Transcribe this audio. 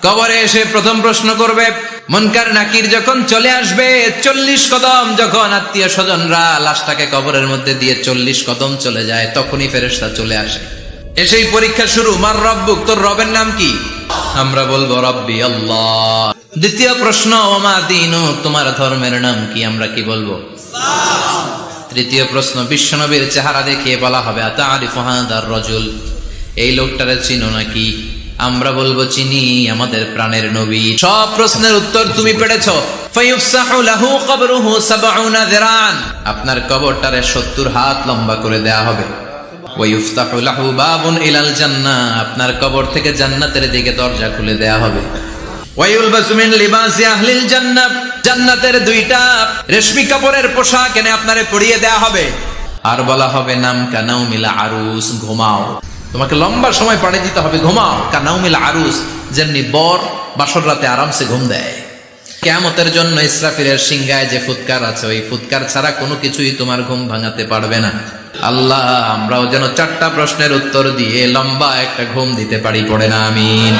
কবরে এসে প্রথম প্রশ্ন করবে, মুনকার নাকির যখন চলে আসবে 40 কদম, যখন আত্মীয় স্বজনরা লাশটাকে কবরের মধ্যে দিয়ে 40 কদম চলে যায়, তখনই ফেরেশতা চলে আসে। এসেই পরীক্ষা শুরু, মার রব্বুক, তোর রবের নাম কি? আমরা বলবো রব্বি আল্লাহ। দ্বিতীয় প্রশ্ন, ওমা দীনু, তোমার ধর্মের নাম কি? আমরা কি বলবো? তৃতীয় প্রশ্ন, বিশ্বনবীর চেহারা দেখিয়ে বলা হবে, আতারিফু হাদার রাজুল, এই লোকটারে চিনো নাকি? আমরা বলবো চিনি, আমাদের প্রাণের নবী। সব প্রশ্নের উত্তর তুমি পেরেছো। ফায়ুফসাহু লাহু কবরুহু 70 যিরান, আপনার কবরটারে 70 হাত লম্বা করে দেয়া হবে। ওয়ায়ুফতাহু লাহু বাবুন ইলাল জান্নাহ, আপনার কবর থেকে জান্নাতের দিকে দরজা খুলে দেয়া হবে। ওয়ায়ুলবাসু মিন লিবাসি আহলিল জান্নাহ, জান্নাতের 2টা রেশমি কাপড়ের পোশাক এনে আপনারে পরিয়ে দেয়া হবে। আর বলা হবে, নাম কানাউমিল আরুস, ঘুমাও। তোমাকে লম্বা সময় পাড়ি দিতে হবে, ঘুমাও। কানাউমিল আরুস, যেমনি বর বাসর রাতে আরামসে ঘুম দেয়। কিয়ামতের জন্য ইসরাফিলের সিংহায় যে ফুৎকার আছে, ওই ফুৎকার ছাড়া কোনো কিছুই তোমার ঘুম ভাঙাতে পারবে না। আল্লাহ, আমরাও যেন 4টা প্রশ্নের উত্তর দিয়ে লম্বা একটা ঘুম দিতে পারি, পড়ে না আমিন।